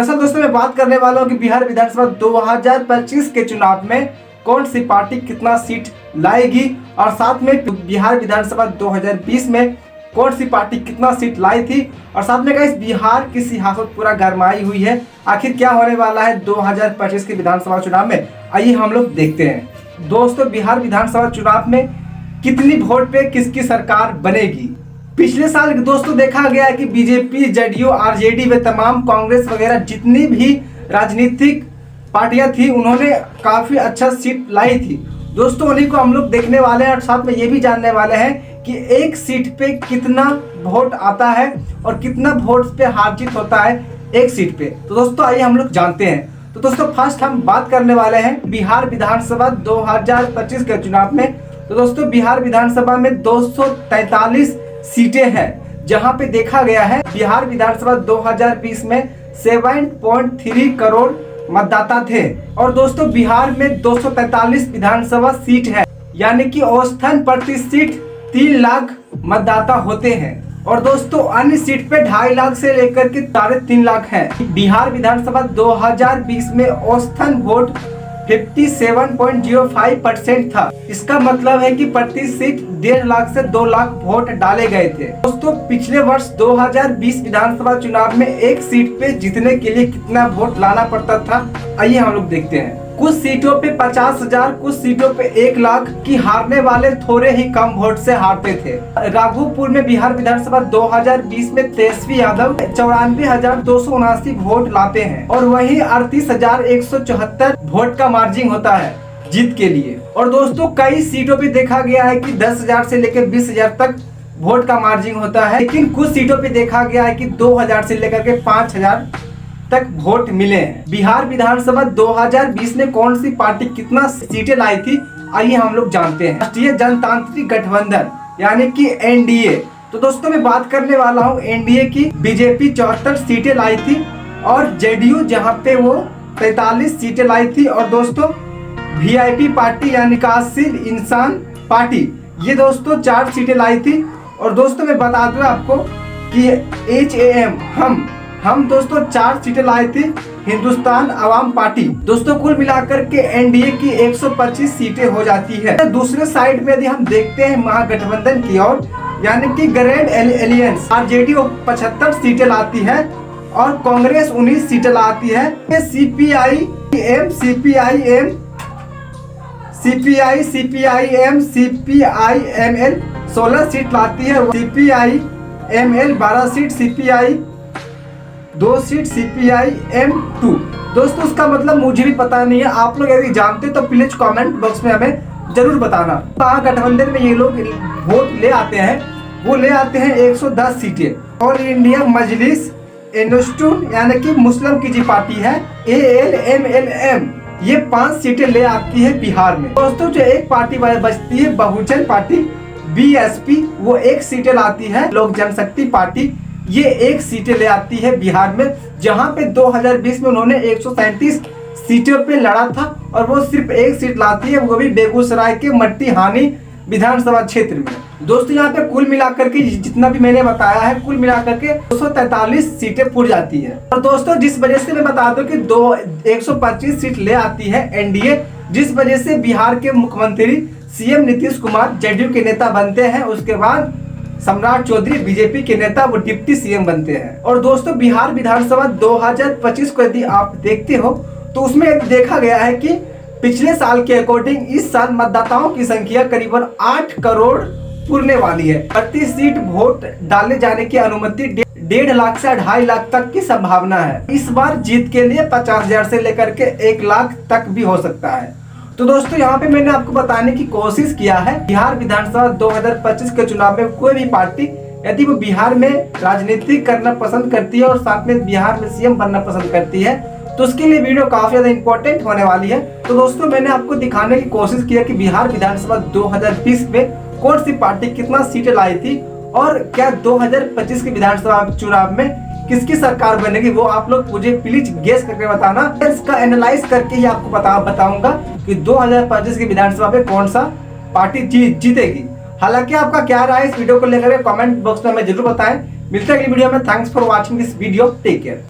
दरअसल दोस्तों मैं बात करने वाला हूँ कि बिहार विधानसभा 2025 के चुनाव में कौन सी पार्टी कितना सीट लाएगी और साथ में बिहार विधानसभा 2020 में कौन सी पार्टी कितना सीट लाई थी और साथ में गाइस बिहार की सियासत पूरा गरमाई हुई है। आखिर क्या होने वाला है 2025 के विधानसभा चुनाव में, आइए हम लोग देखते हैं। दोस्तों बिहार विधानसभा चुनाव में कितनी वोट पे किसकी सरकार बनेगी। पिछले साल दोस्तों देखा गया है कि बीजेपी, जेडीयू, आरजेडी व तमाम कांग्रेस वगैरह जितनी भी राजनीतिक पार्टियां थी उन्होंने काफी अच्छा सीट लाई थी। दोस्तों उन्हीं को हम लोग देखने वाले हैं और साथ में ये भी जानने वाले हैं कि एक सीट पे कितना वोट आता है और कितना वोट पे हार जीत होता है एक सीट पे। तो दोस्तों आइए हम लोग जानते हैं। तो दोस्तों फर्स्ट हम बात करने वाले हैं बिहार विधानसभा 2025 के चुनाव में। तो दोस्तों बिहार विधानसभा में 243 सीटें हैं, जहां पे देखा गया है बिहार विधानसभा 2020 में 7.3 करोड़ मतदाता थे और दोस्तों बिहार में 243 विधानसभा सीट है, यानी कि औसतन प्रति सीट 3 लाख मतदाता होते हैं और दोस्तों अन्य सीट पे 2.5 लाख से लेकर के 3.5 लाख है। बिहार विधानसभा 2020 में औसतन वोट 57.05% था। इसका मतलब है कि प्रति सीट 1.5 लाख से 2 लाख वोट डाले गए थे। दोस्तों पिछले वर्ष 2020 विधानसभा चुनाव में एक सीट पे जीतने के लिए कितना वोट लाना पड़ता था, आइए हम लोग देखते हैं। कुछ सीटों पे 50,000, कुछ सीटों पे 1 लाख की हारने वाले थोड़े ही कम वोट से हारते थे। राघोपुर में बिहार विधानसभा 2020 में तेजस्वी यादव 94,279 वोट लाते हैं और वही 38,174 वोट का मार्जिन होता है जीत के लिए। और दोस्तों कई सीटों पे देखा गया है कि 10,000 से लेकर 20,000 तक वोट का मार्जिन होता है, लेकिन कुछ सीटों पे देखा गया है कि 2,000 से लेकर के 5,000 तक वोट मिले हैं। बिहार विधानसभा 2020 में कौन सी पार्टी कितना सीटें लाई थी, आइए हम लोग जानते हैं। राष्ट्रीय जनतांत्रिक गठबंधन यानी कि एनडीए। तो दोस्तों मैं बात करने वाला हूं एनडीए की। बीजेपी 74 सीटें लाई थी और जेडीयू जहां पे वो 43 सीटें लाई थी और दोस्तों वीआईपी पार्टी यानी विकासशील इंसान पार्टी ये दोस्तों 4 सीटें लाई थी। और दोस्तों मैं बता दूं आपको कि HAM हम दोस्तों 4 सीटें लाए थे। हिंदुस्तान अवाम पार्टी दोस्तों कुल मिलाकर के एनडीए की 125 सीटें हो जाती है। दूसरे साइड में यदि हम देखते हैं महागठबंधन की ओर यानी कि ग्रैंड एलियंस, आरजेडी 75 सीटें लाती है और कांग्रेस 19 सीटें लाती है। CPIML 16 सीट लाती है। CPIML 12 seat, CPI 2 seat, CPIM 2। दोस्तों उसका मतलब मुझे भी पता नहीं है, आप लोग यदि जानते तो प्लीज कमेंट बॉक्स में हमें जरूर बताना। महागठबंधन में ये लोग वोट ले आते हैं, वो ले आते हैं 110 सीटें। और इंडिया मजलिस इंस्टीट्यूट यानी कि मुस्लिम की जी पार्टी है ALMLM ये 5 सीटें ले आती है बिहार में। दोस्तों जो एक पार्टी बचती है बहुजन पार्टी BSP वो 1 सीटें लाती है। लोक जनशक्ति पार्टी ये 1 सीटें ले आती है बिहार में, जहां पे 2020 में उन्होंने 137 सीटों पे लड़ा था और वो सिर्फ 1 सीट लाती है, वो भी बेगूसराय के मट्टीहानी विधानसभा क्षेत्र में। दोस्तों यहाँ पे कुल मिलाकर के जितना भी मैंने बताया है कुल मिलाकर के 243 सीटें पूरी जाती है। और दोस्तों जिस वजह से मैं बता दूं कि 125 सीट ले आती है एनडीए, जिस वजह से बिहार के मुख्यमंत्री CM नीतीश कुमार जेडीयू के नेता बनते हैं, उसके बाद सम्राट चौधरी बीजेपी के नेता वो डिप्टी CM बनते हैं। और दोस्तों बिहार विधानसभा 2025 को यदि आप देखते हो तो उसमें देखा गया है कि पिछले साल के अकॉर्डिंग इस साल मतदाताओं की संख्या करीबन 8 करोड़ पूरने वाली है। प्रति सीट वोट डाले जाने की अनुमति 1.5 लाख से 2.5 लाख तक की संभावना है। इस बार जीत के लिए 50,000 से लेकर के 1 लाख तक भी हो सकता है। तो दोस्तों यहाँ पे मैंने आपको बताने की कोशिश किया है बिहार विधानसभा 2025 के चुनाव में कोई भी पार्टी यदि वो बिहार में राजनीति करना पसंद करती है और साथ में बिहार में CM बनना पसंद करती है तो उसके लिए वीडियो काफी ज्यादा इंपॉर्टेंट होने वाली है। तो दोस्तों मैंने आपको दिखाने की कोशिश किया कि बिहार विधानसभा 2020 में कौन सी पार्टी कितना सीटें लाई थी और क्या 2025 के विधानसभा चुनाव में किसकी सरकार बनेगी, वो आप लोग मुझे प्लीज गेस करके बताना। इसका एनालाइज करके ही आपको बताऊंगा कि 2025 की विधानसभा में कौन सा पार्टी जीतेगी। हालांकि आपका क्या राय इस वीडियो को लेकर कमेंट बॉक्स में हमें जरूर बताएं। मिलते हैं अगली वीडियो में। Thanks for watching this video. Take care.